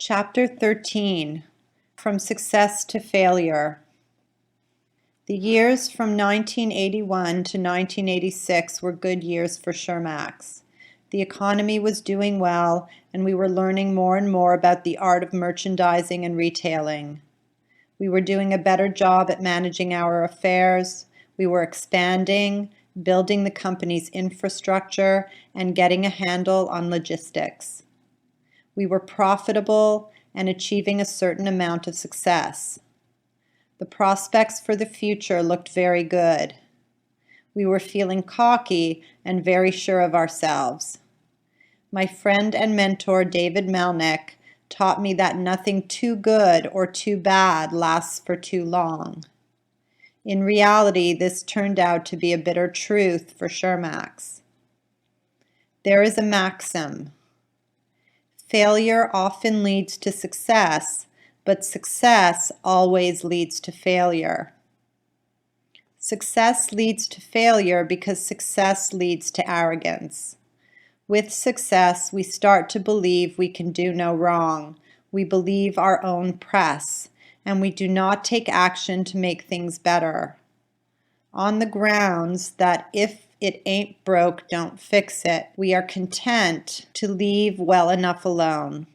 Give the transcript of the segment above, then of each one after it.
Chapter 13, From Success to Failure. The years from 1981 to 1986 were good years for Shermax. The economy was doing well, and we were learning more and more about the art of merchandising and retailing. We were doing a better job at managing our affairs. We were expanding, building the company's infrastructure, and getting a handle on logistics. We were profitable and achieving a certain amount of success. The prospects for the future looked very good. We were feeling cocky and very sure of ourselves. My friend and mentor, David Melnick, taught me that nothing too good or too bad lasts for too long. In reality, this turned out to be a bitter truth for Shermax. There is a maxim. Failure often leads to success, but success always leads to failure. Success leads to failure because success leads to arrogance. With success, we start to believe we can do no wrong. We believe our own press, and we do not take action to make things better. On the grounds that if it ain't broke, don't fix it, we are content to leave well enough alone.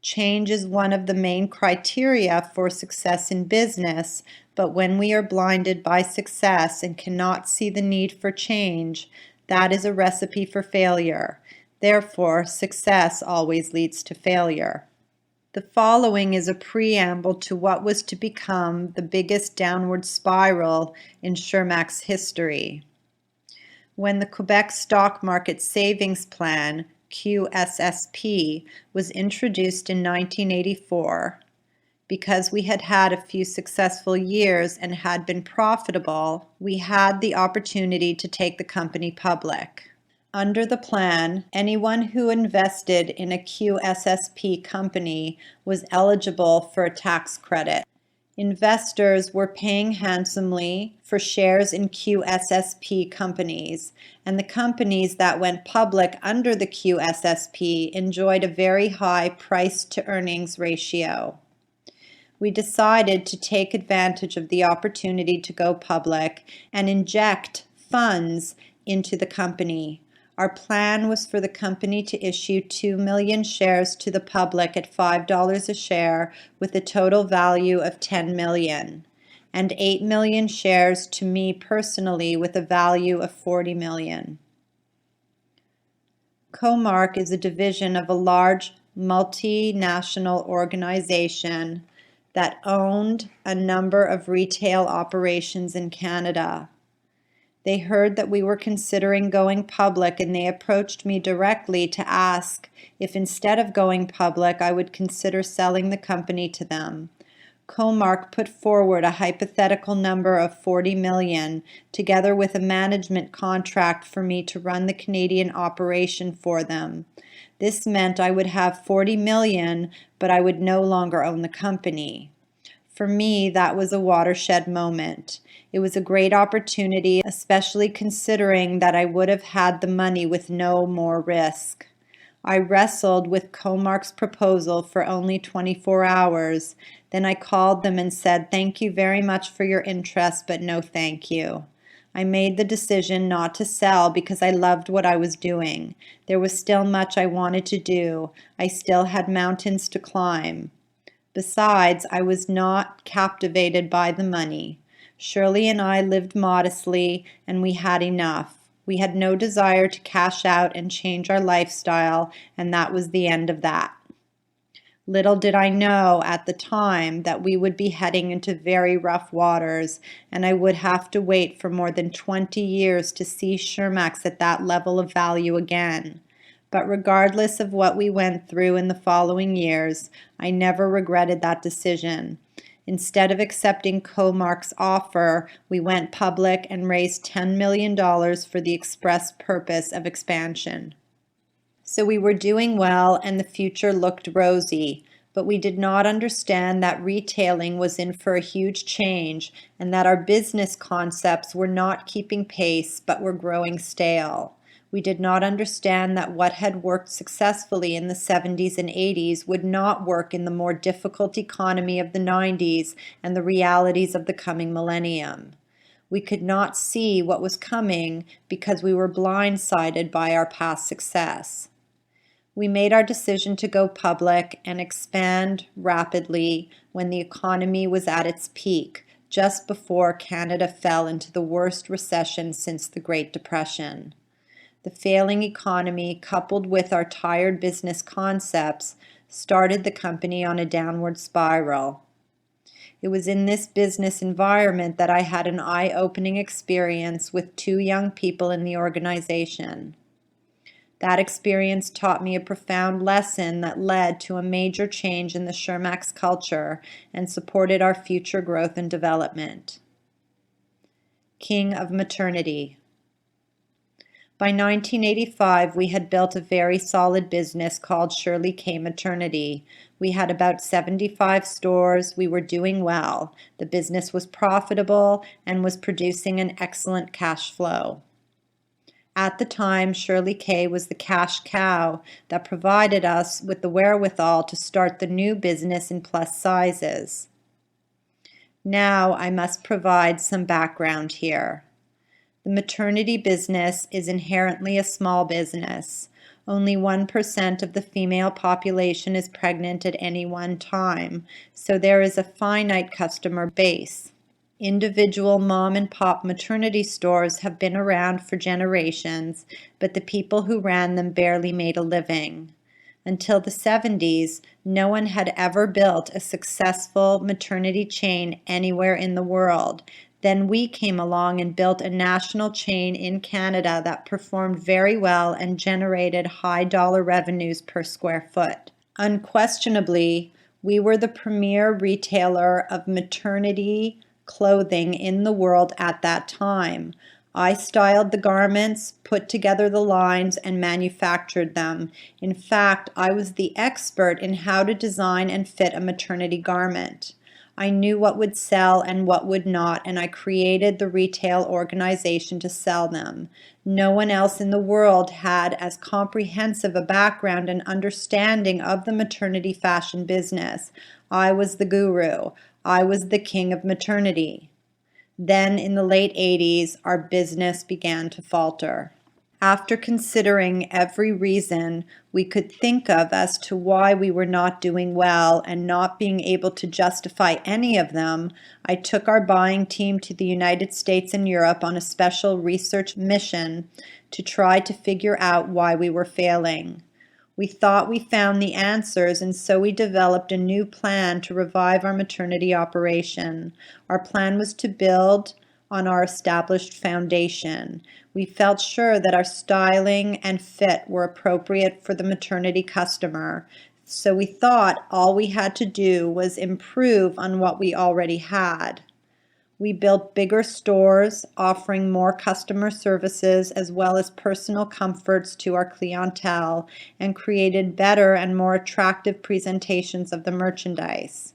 Change is one of the main criteria for success in business, but when we are blinded by success and cannot see the need for change, that is a recipe for failure. Therefore, success always leads to failure. The following is a preamble to what was to become the biggest downward spiral in Shermax history. When the Quebec Stock Market Savings Plan, QSSP, was introduced in 1984, because we had had a few successful years and had been profitable, we had the opportunity to take the company public. Under the plan, anyone who invested in a QSSP company was eligible for a tax credit. Investors were paying handsomely for shares in QSSP companies, and the companies that went public under the QSSP enjoyed a very high price-to-earnings ratio. We decided to take advantage of the opportunity to go public and inject funds into the company. Our plan was for the company to issue 2 million shares to the public at $5 a share with a total value of $10 million, and 8 million shares to me personally with a value of $40 million. Comark is a division of a large multinational organization that owned a number of retail operations in Canada. They heard that we were considering going public, and they approached me directly to ask if instead of going public, I would consider selling the company to them. Comark put forward a hypothetical number of $40 million, together with a management contract for me to run the Canadian operation for them. This meant I would have $40 million, but I would no longer own the company. For me, that was a watershed moment. It was a great opportunity, especially considering that I would have had the money with no more risk. I wrestled with Comark's proposal for only 24 hours. Then I called them and said, "Thank you very much for your interest, but no thank you." I made the decision not to sell because I loved what I was doing. There was still much I wanted to do. I still had mountains to climb. Besides, I was not captivated by the money. Shirley and I lived modestly, and we had enough. We had no desire to cash out and change our lifestyle, and that was the end of that. Little did I know at the time that we would be heading into very rough waters, and I would have to wait for more than 20 years to see Shermax at that level of value again. But regardless of what we went through in the following years, I never regretted that decision. Instead of accepting Comark's offer, we went public and raised $10 million for the express purpose of expansion. So we were doing well and the future looked rosy, but we did not understand that retailing was in for a huge change and that our business concepts were not keeping pace but were growing stale. We did not understand that what had worked successfully in the 70s and 80s would not work in the more difficult economy of the 90s and the realities of the coming millennium. We could not see what was coming because we were blindsided by our past success. We made our decision to go public and expand rapidly when the economy was at its peak, just before Canada fell into the worst recession since the Great Depression. The failing economy, coupled with our tired business concepts, started the company on a downward spiral. It was in this business environment that I had an eye-opening experience with two young people in the organization. That experience taught me a profound lesson that led to a major change in the Shermax culture and supported our future growth and development. King of Maternity. By 1985, we had built a very solid business called Shirley K Maternity. We had about 75 stores. We were doing well. The business was profitable and was producing an excellent cash flow. At the time, Shirley K was the cash cow that provided us with the wherewithal to start the new business in plus sizes. Now I must provide some background here. The maternity business is inherently a small business. Only 1% of the female population is pregnant at any one time, so there is a finite customer base. Individual mom and pop maternity stores have been around for generations, but the people who ran them barely made a living. Until the 70s, no one had ever built a successful maternity chain anywhere in the world. Then we came along and built a national chain in Canada that performed very well and generated high dollar revenues per square foot. Unquestionably, we were the premier retailer of maternity clothing in the world at that time. I styled the garments, put together the lines, and manufactured them. In fact, I was the expert in how to design and fit a maternity garment. I knew what would sell and what would not, and I created the retail organization to sell them. No one else in the world had as comprehensive a background and understanding of the maternity fashion business. I was the guru. I was the king of maternity. Then, in the late 80s, our business began to falter. After considering every reason we could think of as to why we were not doing well and not being able to justify any of them, I took our buying team to the United States and Europe on a special research mission to try to figure out why we were failing. We thought we found the answers, and so we developed a new plan to revive our maternity operation. Our plan was to build on our established foundation. We felt sure that our styling and fit were appropriate for the maternity customer, so we thought all we had to do was improve on what we already had. We built bigger stores, offering more customer services as well as personal comforts to our clientele, and created better and more attractive presentations of the merchandise.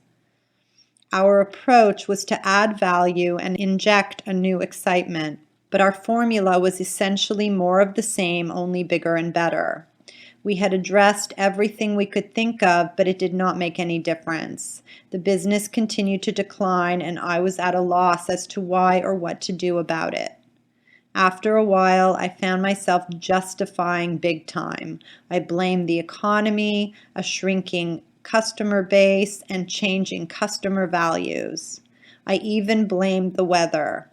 Our approach was to add value and inject a new excitement, but our formula was essentially more of the same, only bigger and better. We had addressed everything we could think of, but it did not make any difference. The business continued to decline, and I was at a loss as to why or what to do about it. After a while, I found myself justifying big time. I blamed the economy, a shrinking customer base, and changing customer values. I even blamed the weather.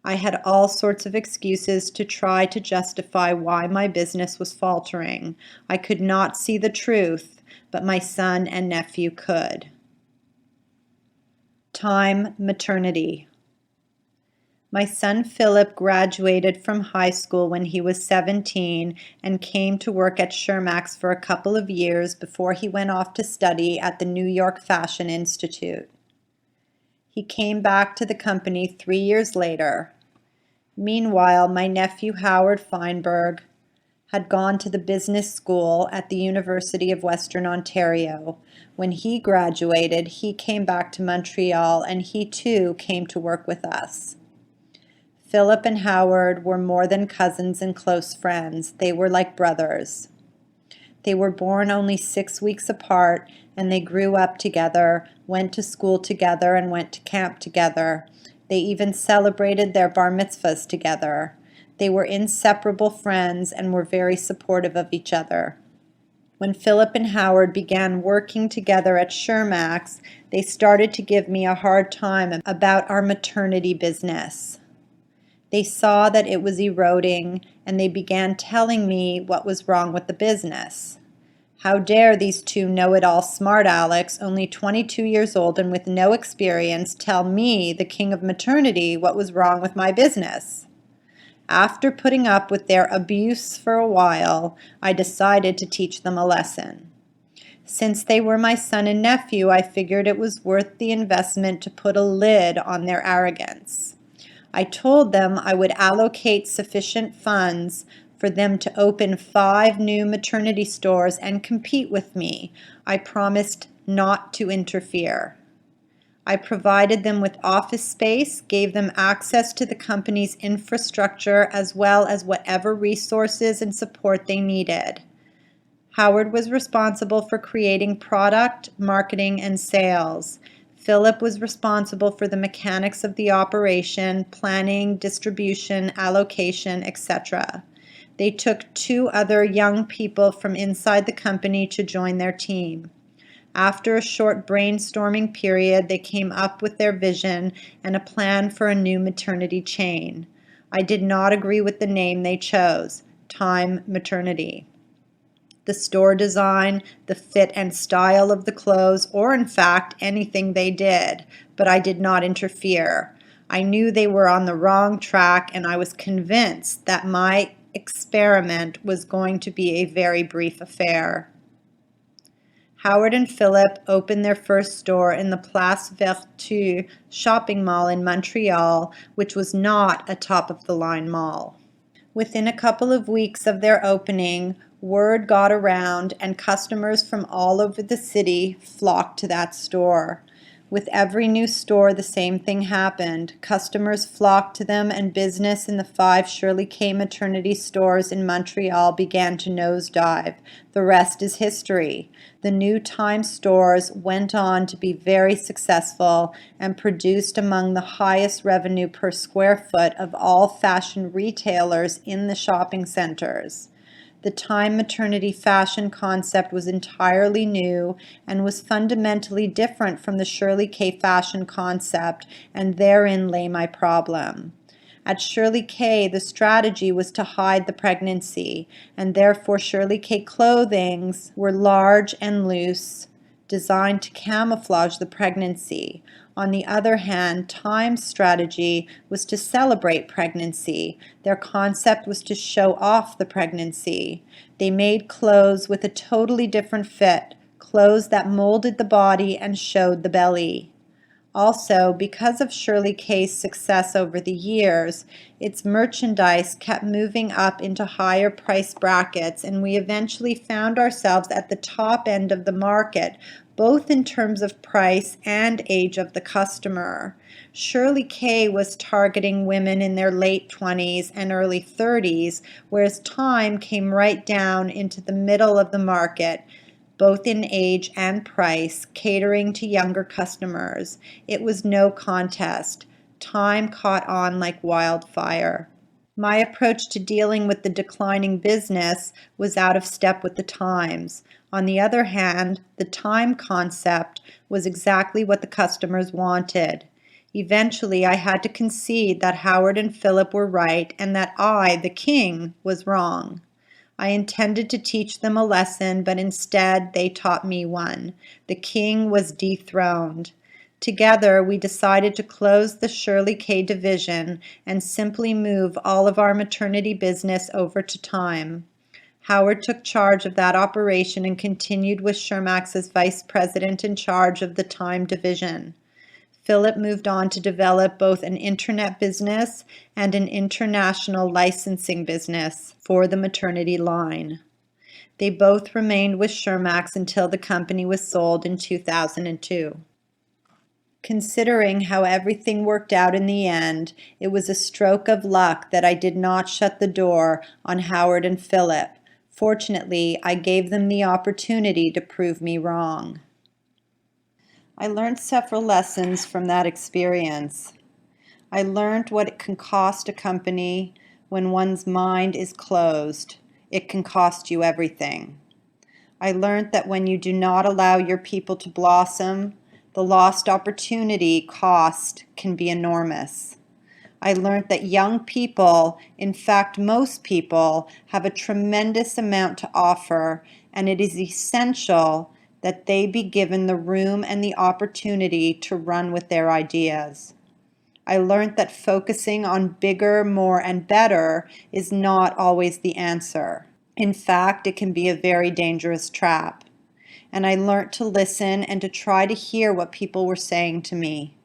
I had all sorts of excuses to try to justify why my business was faltering. I could not see the truth, but my son and nephew could. Time maternity. My son Philip graduated from high school when he was 17 and came to work at Shermax for a couple of years before he went off to study at the New York Fashion Institute. He came back to the company 3 years later. Meanwhile, my nephew Howard Feinberg had gone to the business school at the University of Western Ontario. When he graduated, he came back to Montreal and he too came to work with us. Philip and Howard were more than cousins and close friends. They were like brothers. They were born only 6 weeks apart, and they grew up together, went to school together, and went to camp together. They even celebrated their bar mitzvahs together. They were inseparable friends and were very supportive of each other. When Philip and Howard began working together at Shermax, they started to give me a hard time about our maternity business. They saw that it was eroding, and they began telling me what was wrong with the business. How dare these two know-it-all smart Alecs, only 22 years old and with no experience, tell me, the king of maternity, what was wrong with my business? After putting up with their abuse for a while, I decided to teach them a lesson. Since they were my son and nephew, I figured it was worth the investment to put a lid on their arrogance. I told them I would allocate sufficient funds for them to open 5 new maternity stores and compete with me. I promised not to interfere. I provided them with office space, gave them access to the company's infrastructure, as well as whatever resources and support they needed. Howard was responsible for creating product, marketing, and sales. Philip was responsible for the mechanics of the operation, planning, distribution, allocation, etc. They took 2 other young people from inside the company to join their team. After a short brainstorming period, they came up with their vision and a plan for a new maternity chain. I did not agree with the name they chose, Time Maternity. The store design, the fit and style of the clothes, or in fact anything they did, but I did not interfere. I knew they were on the wrong track, and I was convinced that my experiment was going to be a very brief affair. Howard and Philip opened their first store in the Place Vertu shopping mall in Montreal, which was not a top-of-the-line mall. Within a couple of weeks of their opening, word got around and customers from all over the city flocked to that store. With every new store, the same thing happened. Customers flocked to them, and business in the 5 Shirley K maternity stores in Montreal began to nosedive. The rest is history. The new Time stores went on to be very successful and produced among the highest revenue per square foot of all fashion retailers in the shopping centers. The Time maternity fashion concept was entirely new and was fundamentally different from the Shirley K fashion concept, and therein lay my problem. At Shirley K, the strategy was to hide the pregnancy, and therefore Shirley K clothings were large and loose, designed to camouflage the pregnancy. On the other hand, Time's strategy was to celebrate pregnancy. Their concept was to show off the pregnancy. They made clothes with a totally different fit, clothes that molded the body and showed the belly. Also, because of Shirley K's success over the years, its merchandise kept moving up into higher price brackets, and we eventually found ourselves at the top end of the market, both in terms of price and age of the customer. Shirley K was targeting women in their late 20s and early 30s, whereas Time came right down into the middle of the market, both in age and price, catering to younger customers. It was no contest. Time caught on like wildfire. My approach to dealing with the declining business was out of step with the times. On the other hand, the Time concept was exactly what the customers wanted. Eventually, I had to concede that Howard and Philip were right and that I, the king, was wrong. I intended to teach them a lesson, but instead they taught me one. The king was dethroned. Together, we decided to close the Shirley K division and simply move all of our maternity business over to Time. Howard took charge of that operation and continued with Shermax as vice president in charge of the Time division. Philip moved on to develop both an internet business and an international licensing business for the maternity line. They both remained with Shermax until the company was sold in 2002. Considering how everything worked out in the end, it was a stroke of luck that I did not shut the door on Howard and Philip. Fortunately, I gave them the opportunity to prove me wrong. I learned several lessons from that experience. I learned what it can cost a company when one's mind is closed. It can cost you everything. I learned that when you do not allow your people to blossom, the lost opportunity cost can be enormous. I learned that young people, in fact most people, have a tremendous amount to offer, and it is essential that they be given the room and the opportunity to run with their ideas. I learned that focusing on bigger, more, and better is not always the answer. In fact, it can be a very dangerous trap. And I learned to listen and to try to hear what people were saying to me.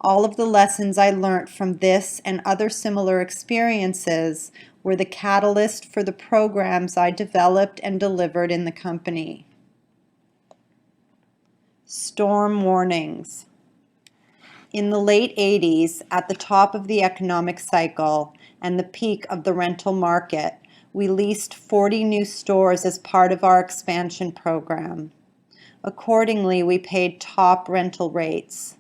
All of the lessons I learned from this and other similar experiences were the catalyst for the programs I developed and delivered in the company. Storm warnings. In the late 80s, at the top of the economic cycle and the peak of the rental market, we leased 40 new stores as part of our expansion program. Accordingly, we paid top rental rates.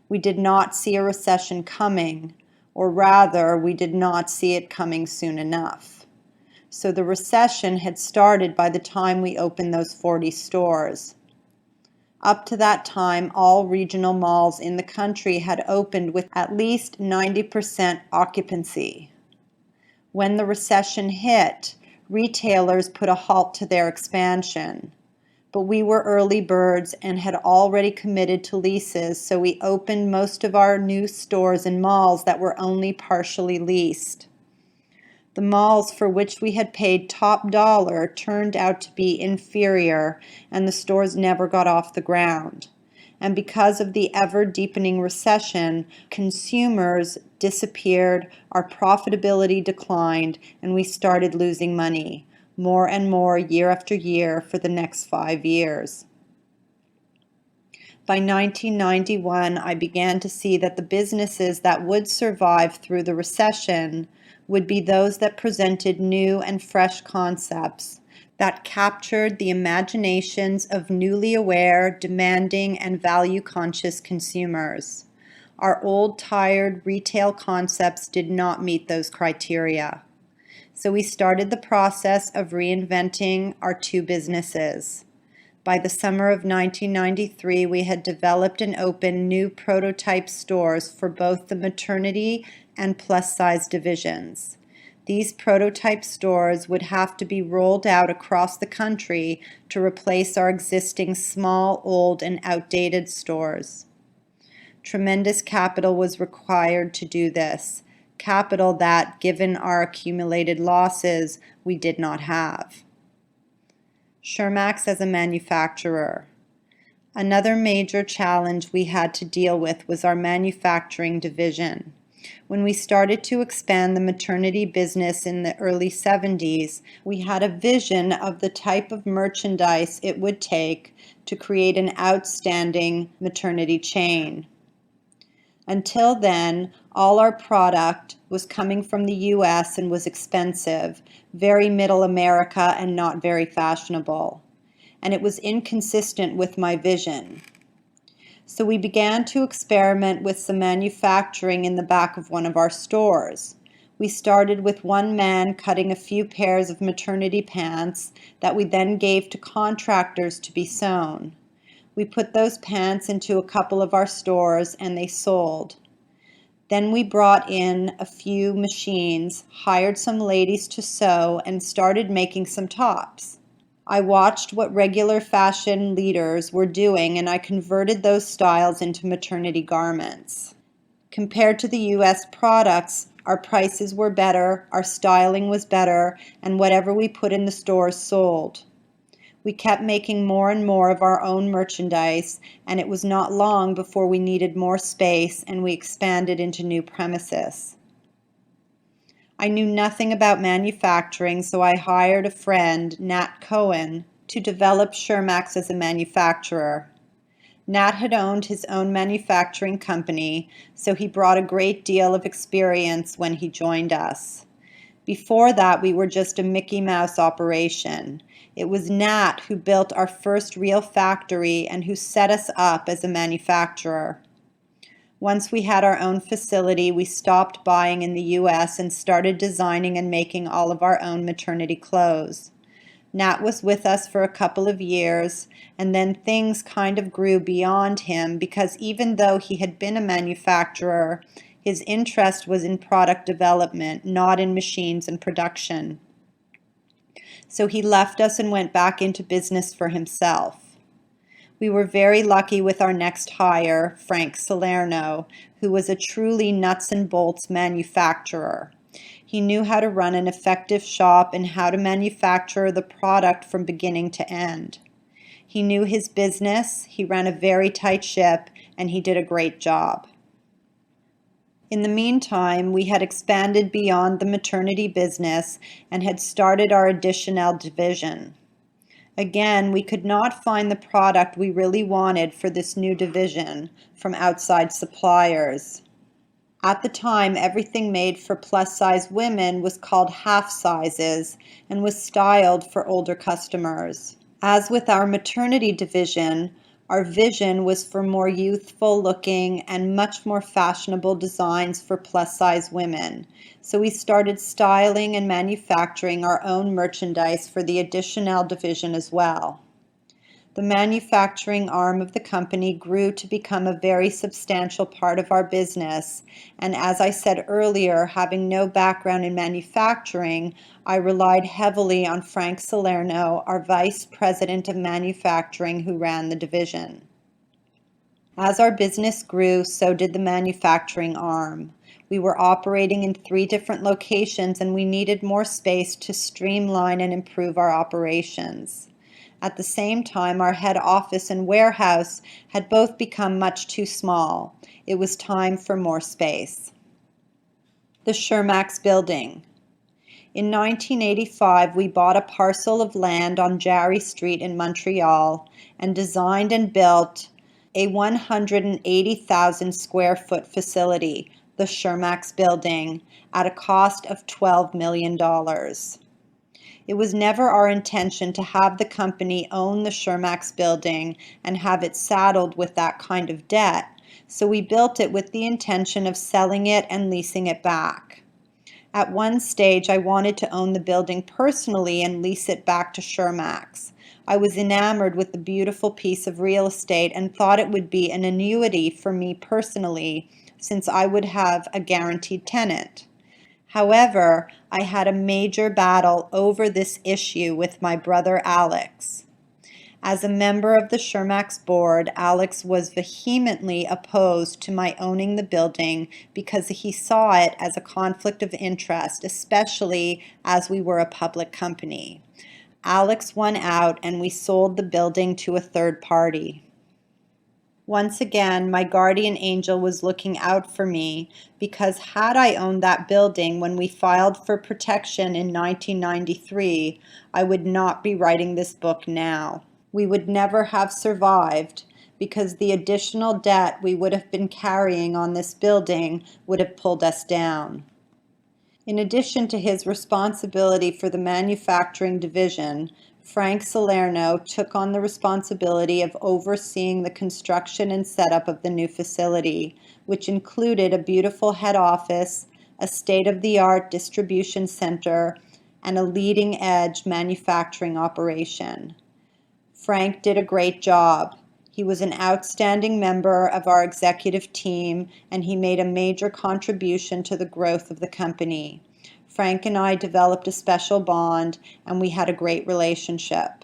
We did not see a recession coming, or rather, we did not see it coming soon enough. So the recession had started by the time we opened those 40 stores. Up to that time, all regional malls in the country had opened with at least 90% occupancy. When the recession hit, retailers put a halt to their expansion. But we were early birds and had already committed to leases, so we opened most of our new stores in malls that were only partially leased. The malls for which we had paid top dollar turned out to be inferior, and the stores never got off the ground. And because of the ever-deepening recession, consumers disappeared, our profitability declined, and we started losing money, more and more year after year for the next 5 years. By 1991, I began to see that the businesses that would survive through the recession would be those that presented new and fresh concepts that captured the imaginations of newly aware, demanding, and value-conscious consumers. Our old, tired retail concepts did not meet those criteria. So we started the process of reinventing our two businesses. By the summer of 1993, we had developed and opened new prototype stores for both the maternity and plus-size divisions. These prototype stores would have to be rolled out across the country to replace our existing small, old, and outdated stores. Tremendous capital was required to do this, capital that, given our accumulated losses, we did not have. Shermax as a manufacturer. Another major challenge we had to deal with was our manufacturing division. When we started to expand the maternity business in the early 70s, we had a vision of the type of merchandise it would take to create an outstanding maternity chain. Until then, all our product was coming from the US and was expensive, very middle America and not very fashionable. And it was inconsistent with my vision. So we began to experiment with some manufacturing in the back of one of our stores. We started with one man cutting a few pairs of maternity pants that we then gave to contractors to be sewn. We put those pants into a couple of our stores and they sold. Then we brought in a few machines, hired some ladies to sew, and started making some tops. I watched what regular fashion leaders were doing and I converted those styles into maternity garments. Compared to the US products, our prices were better, our styling was better, and whatever we put in the stores sold. We kept making more and more of our own merchandise, and it was not long before we needed more space and we expanded into new premises. I knew nothing about manufacturing, so I hired a friend, Nat Cohen, to develop Shermax as a manufacturer. Nat had owned his own manufacturing company, so he brought a great deal of experience when he joined us. Before that, we were just a Mickey Mouse operation. It was Nat who built our first real factory and who set us up as a manufacturer. Once we had our own facility, we stopped buying in the US and started designing and making all of our own maternity clothes. Nat was with us for a couple of years, and then things kind of grew beyond him because even though he had been a manufacturer, his interest was in product development, not in machines and production. So he left us and went back into business for himself. We were very lucky with our next hire, Frank Salerno, who was a truly nuts and bolts manufacturer. He knew how to run an effective shop and how to manufacture the product from beginning to end. He knew his business, he ran a very tight ship, and he did a great job. In the meantime, we had expanded beyond the maternity business and had started our Additionel division. Again, we could not find the product we really wanted for this new division from outside suppliers. At the time, everything made for plus-size women was called half sizes and was styled for older customers. As with our maternity division, our vision was for more youthful looking and much more fashionable designs for plus-size women. So we started styling and manufacturing our own merchandise for the Additionel division as well. The manufacturing arm of the company grew to become a very substantial part of our business, and as I said earlier, having no background in manufacturing, I relied heavily on Frank Salerno, our Vice President of Manufacturing, who ran the division. As our business grew, so did the manufacturing arm. We were operating in 3 different locations, and we needed more space to streamline and improve our operations. At the same time, our head office and warehouse had both become much too small. It was time for more space. The Shermax building. In 1985, we bought a parcel of land on Jarry Street in Montreal and designed and built a 180,000 square foot facility, the Shermax building, at a cost of $12 million. It was never our intention to have the company own the Shermax building and have it saddled with that kind of debt, so we built it with the intention of selling it and leasing it back. At one stage, I wanted to own the building personally and lease it back to Shermax. I was enamored with the beautiful piece of real estate and thought it would be an annuity for me personally, since I would have a guaranteed tenant. However, I had a major battle over this issue with my brother Alex. As a member of the Shermax board, Alex was vehemently opposed to my owning the building because he saw it as a conflict of interest, especially as we were a public company. Alex won out and we sold the building to a third party. Once again, my guardian angel was looking out for me because had I owned that building when we filed for protection in 1993, I would not be writing this book now. We would never have survived because the additional debt we would have been carrying on this building would have pulled us down. In addition to his responsibility for the manufacturing division, Frank Salerno took on the responsibility of overseeing the construction and setup of the new facility, which included a beautiful head office, a state-of-the-art distribution center, and a leading-edge manufacturing operation. Frank did a great job. He was an outstanding member of our executive team, and he made a major contribution to the growth of the company. Frank and I developed a special bond, and we had a great relationship.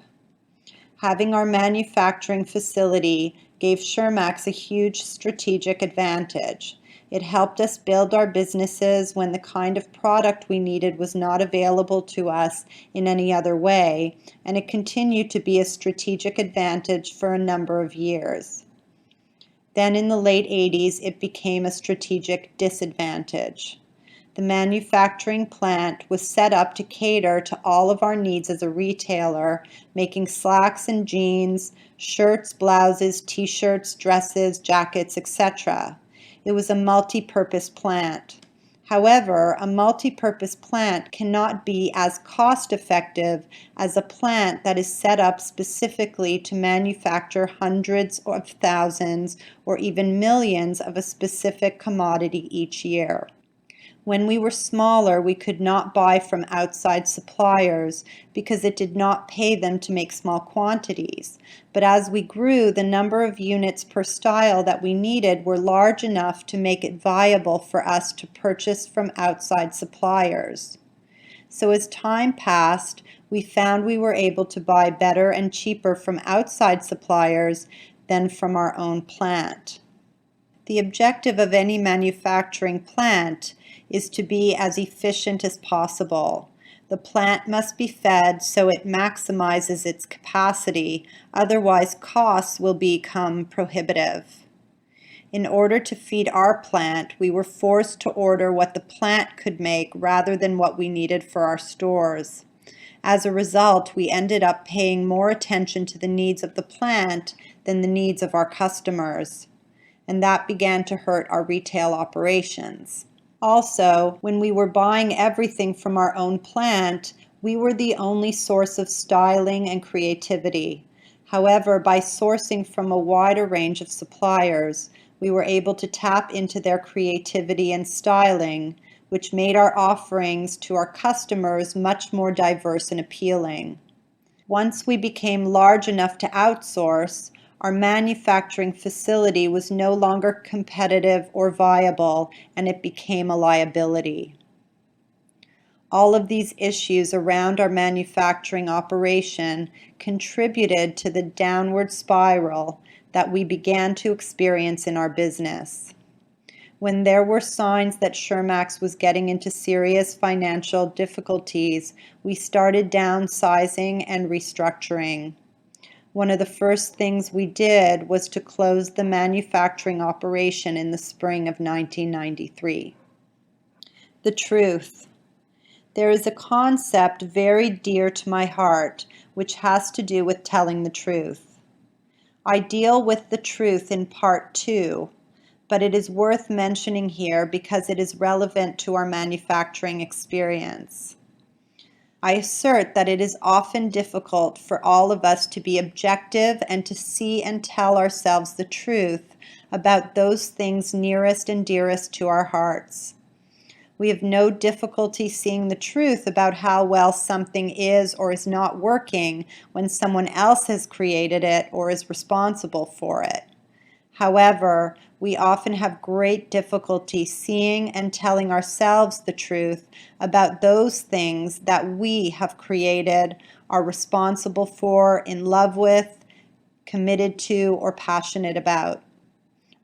Having our manufacturing facility gave Shermax a huge strategic advantage. It helped us build our businesses when the kind of product we needed was not available to us in any other way, and it continued to be a strategic advantage for a number of years. Then in the late 80s, it became a strategic disadvantage. The manufacturing plant was set up to cater to all of our needs as a retailer, making slacks and jeans, shirts, blouses, t-shirts, dresses, jackets, etc. It was a multi-purpose plant. However, a multi-purpose plant cannot be as cost-effective as a plant that is set up specifically to manufacture hundreds of thousands or even millions of a specific commodity each year. When we were smaller, we could not buy from outside suppliers because it did not pay them to make small quantities. But as we grew, the number of units per style that we needed were large enough to make it viable for us to purchase from outside suppliers. So as time passed, we found we were able to buy better and cheaper from outside suppliers than from our own plant. The objective of any manufacturing plant is to be as efficient as possible. The plant must be fed so it maximizes its capacity, otherwise costs will become prohibitive. In order to feed our plant, we were forced to order what the plant could make rather than what we needed for our stores. As a result, we ended up paying more attention to the needs of the plant than the needs of our customers, and that began to hurt our retail operations. Also, when we were buying everything from our own plant, we were the only source of styling and creativity. However, by sourcing from a wider range of suppliers, we were able to tap into their creativity and styling, which made our offerings to our customers much more diverse and appealing. Once we became large enough to outsource, our manufacturing facility was no longer competitive or viable, and it became a liability. All of these issues around our manufacturing operation contributed to the downward spiral that we began to experience in our business. When there were signs that Shermax was getting into serious financial difficulties, we started downsizing and restructuring. One of the first things we did was to close the manufacturing operation in the spring of 1993. The truth. There is a concept very dear to my heart which has to do with telling the truth. I deal with the truth in part 2, but it is worth mentioning here because it is relevant to our manufacturing experience. I assert that it is often difficult for all of us to be objective and to see and tell ourselves the truth about those things nearest and dearest to our hearts. We have no difficulty seeing the truth about how well something is or is not working when someone else has created it or is responsible for it. However, we often have great difficulty seeing and telling ourselves the truth about those things that we have created, are responsible for, in love with, committed to, or passionate about.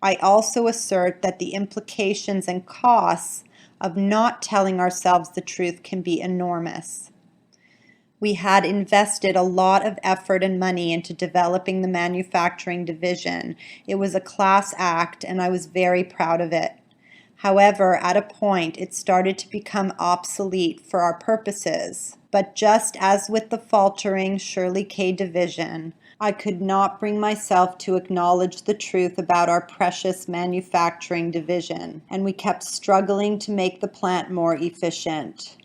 I also assert that the implications and costs of not telling ourselves the truth can be enormous. We had invested a lot of effort and money into developing the manufacturing division. It was a class act, and I was very proud of it. However, at a point, it started to become obsolete for our purposes. But just as with the faltering Shirley K division, I could not bring myself to acknowledge the truth about our precious manufacturing division, and we kept struggling to make the plant more efficient.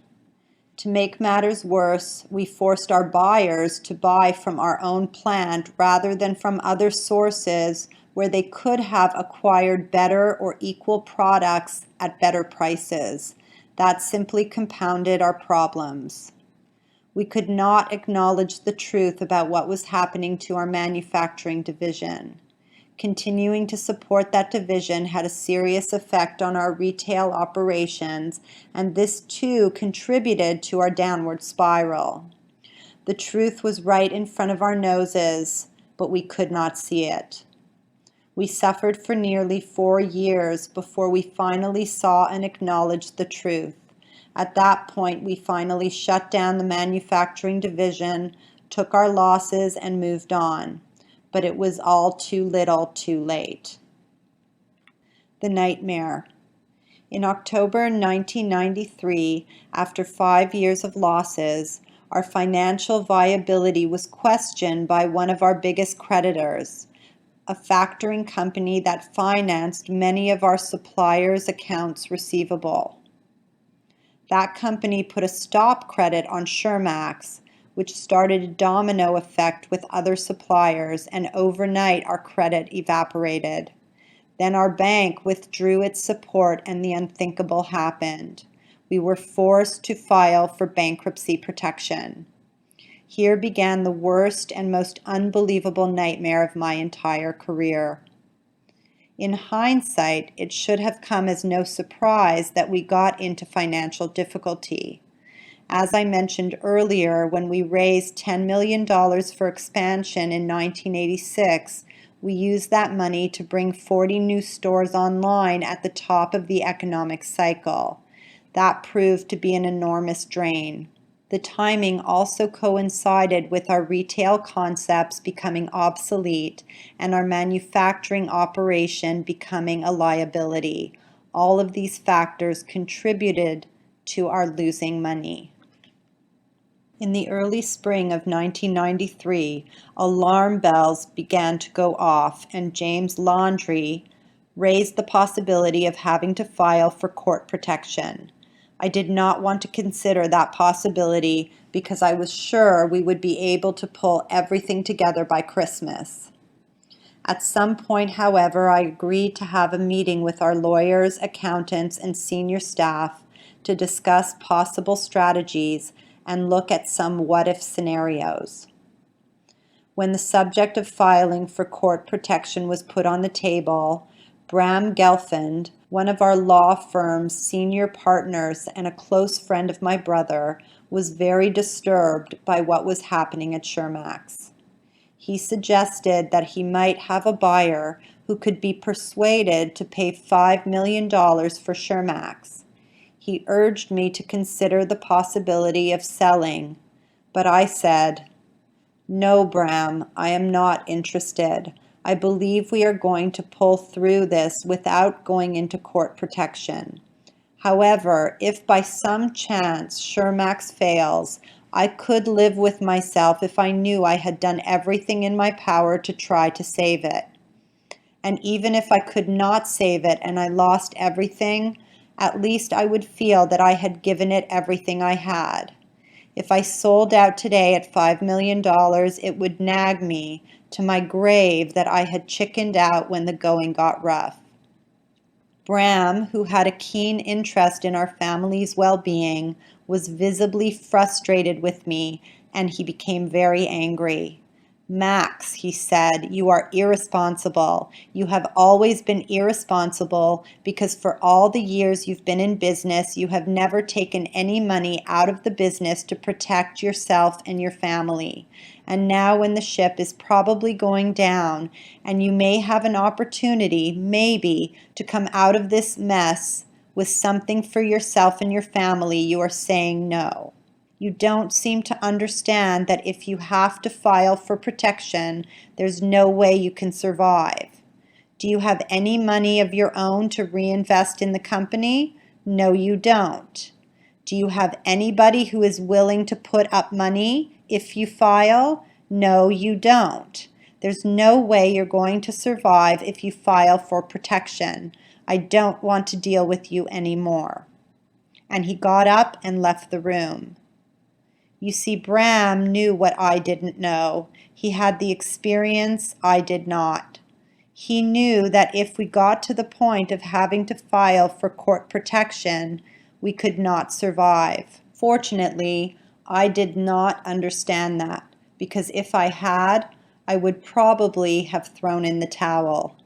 To make matters worse, we forced our buyers to buy from our own plant rather than from other sources where they could have acquired better or equal products at better prices. That simply compounded our problems. We could not acknowledge the truth about what was happening to our manufacturing division. Continuing to support that division had a serious effect on our retail operations, and this too contributed to our downward spiral. The truth was right in front of our noses, but we could not see it. We suffered for nearly 4 years before we finally saw and acknowledged the truth. At that point, we finally shut down the manufacturing division, took our losses, and moved on. But it was all too little too late. The nightmare. In October 1993, after 5 years of losses, our financial viability was questioned by one of our biggest creditors, a factoring company that financed many of our suppliers' accounts receivable. That company put a stop credit on Shermax, which started a domino effect with other suppliers, and overnight our credit evaporated. Then our bank withdrew its support and the unthinkable happened. We were forced to file for bankruptcy protection. Here began the worst and most unbelievable nightmare of my entire career. In hindsight, it should have come as no surprise that we got into financial difficulty. As I mentioned earlier, when we raised $10 million for expansion in 1986, we used that money to bring 40 new stores online at the top of the economic cycle. That proved to be an enormous drain. The timing also coincided with our retail concepts becoming obsolete and our manufacturing operation becoming a liability. All of these factors contributed to our losing money. In the early spring of 1993, alarm bells began to go off, and James Laundrie raised the possibility of having to file for court protection. I did not want to consider that possibility because I was sure we would be able to pull everything together by Christmas. At some point, however, I agreed to have a meeting with our lawyers, accountants, and senior staff to discuss possible strategies and look at some what-if scenarios. When the subject of filing for court protection was put on the table, Bram Gelfand, one of our law firm's senior partners and a close friend of my brother, was very disturbed by what was happening at Shermax. He suggested that he might have a buyer who could be persuaded to pay $5 million for Shermax. He urged me to consider the possibility of selling, but I said, "No, Bram, I am not interested. I believe we are going to pull through this without going into court protection. However, if by some chance Shermax fails, I could live with myself if I knew I had done everything in my power to try to save it. And even if I could not save it and I lost everything, at least I would feel that I had given it everything I had. If I sold out today at $5 million, it would nag me to my grave that I had chickened out when the going got rough." Bram, who had a keen interest in our family's well-being, was visibly frustrated with me, and he became very angry. "Max," he said, "you are irresponsible. You have always been irresponsible because for all the years you've been in business, you have never taken any money out of the business to protect yourself and your family. And now when the ship is probably going down and you may have an opportunity, maybe, to come out of this mess with something for yourself and your family, you are saying no. You don't seem to understand that if you have to file for protection, there's no way you can survive. Do you have any money of your own to reinvest in the company? No, you don't. Do you have anybody who is willing to put up money if you file? No, you don't. There's no way you're going to survive if you file for protection. I don't want to deal with you anymore." And he got up and left the room. You see, Bram knew what I didn't know. He had the experience I did not. He knew that if we got to the point of having to file for court protection, we could not survive. Fortunately, I did not understand that, because if I had, I would probably have thrown in the towel.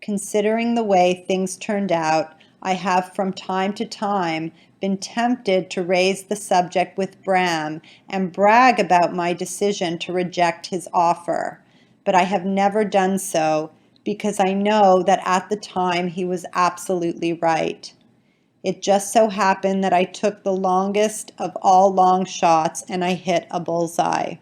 Considering the way things turned out, I have from time to time been tempted to raise the subject with Bram and brag about my decision to reject his offer, but I have never done so because I know that at the time he was absolutely right. It just so happened that I took the longest of all long shots and I hit a bullseye.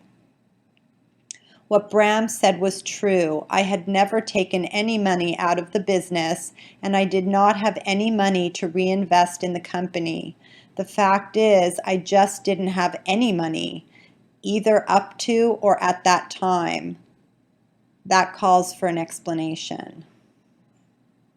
What Bram said was true. I had never taken any money out of the business, and I did not have any money to reinvest in the company. The fact is, I just didn't have any money, either up to or at that time. That calls for an explanation.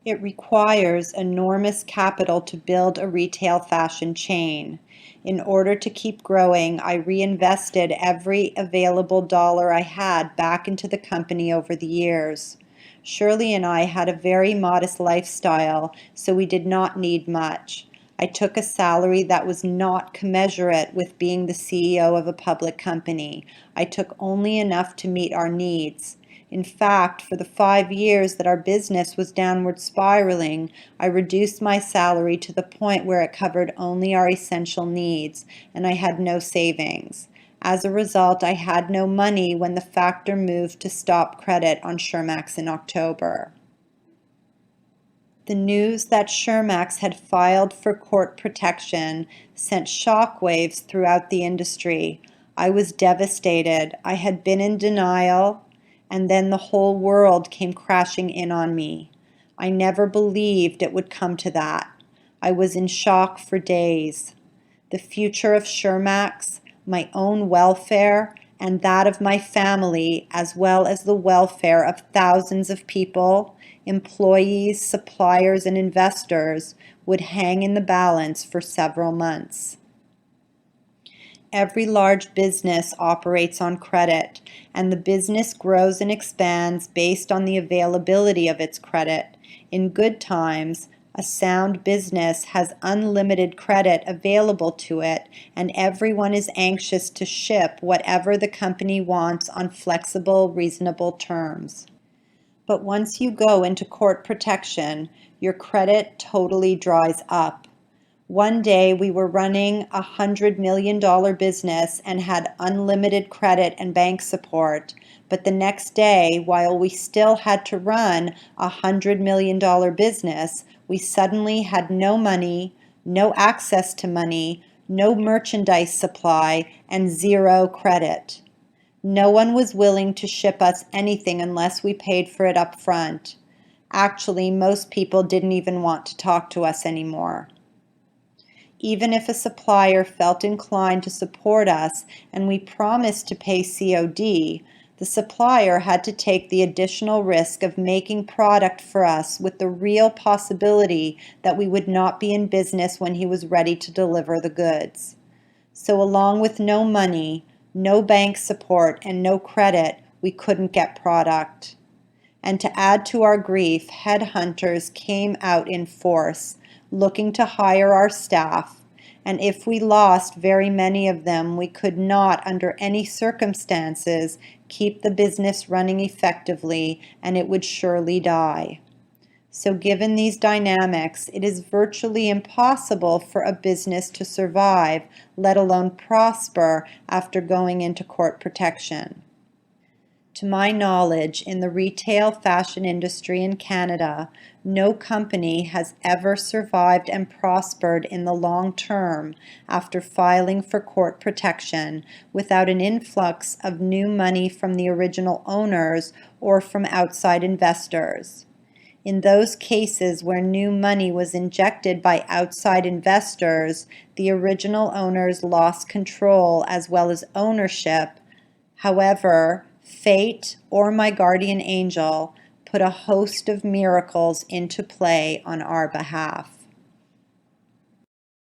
It requires enormous capital to build a retail fashion chain. In order to keep growing, I reinvested every available dollar I had back into the company over the years. Shirley and I had a very modest lifestyle, so we did not need much. I took a salary that was not commensurate with being the CEO of a public company. I took only enough to meet our needs. In fact, for the 5 years that our business was downward spiraling, I reduced my salary to the point where it covered only our essential needs, and I had no savings. As a result, I had no money when the factor moved to stop credit on Shermax in October. The news that Shermax had filed for court protection sent shockwaves throughout the industry. I was devastated. I had been in denial, and then the whole world came crashing in on me. I never believed it would come to that. I was in shock for days. The future of Shermax, my own welfare, and that of my family, as well as the welfare of thousands of people, employees, suppliers, and investors, would hang in the balance for several months. Every large business operates on credit, and the business grows and expands based on the availability of its credit. In good times, a sound business has unlimited credit available to it, and everyone is anxious to ship whatever the company wants on flexible, reasonable terms. But once you go into court protection, your credit totally dries up. One day we were running a $100 million business and had unlimited credit and bank support. But the next day, while we still had to run a $100 million business, we suddenly had no money, no access to money, no merchandise supply, and zero credit. No one was willing to ship us anything unless we paid for it up front. Actually, most people didn't even want to talk to us anymore. Even if a supplier felt inclined to support us and we promised to pay COD, the supplier had to take the additional risk of making product for us with the real possibility that we would not be in business when he was ready to deliver the goods. So along with no money, no bank support, and no credit, we couldn't get product. And to add to our grief, headhunters came out in force, looking to hire our staff, and if we lost very many of them, we could not, under any circumstances, keep the business running effectively, and it would surely die. So given these dynamics, it is virtually impossible for a business to survive, let alone prosper, after going into court protection. To my knowledge, in the retail fashion industry in Canada, no company has ever survived and prospered in the long term after filing for court protection without an influx of new money from the original owners or from outside investors. In those cases where new money was injected by outside investors, the original owners lost control as well as ownership. However, fate, or my guardian angel, put a host of miracles into play on our behalf.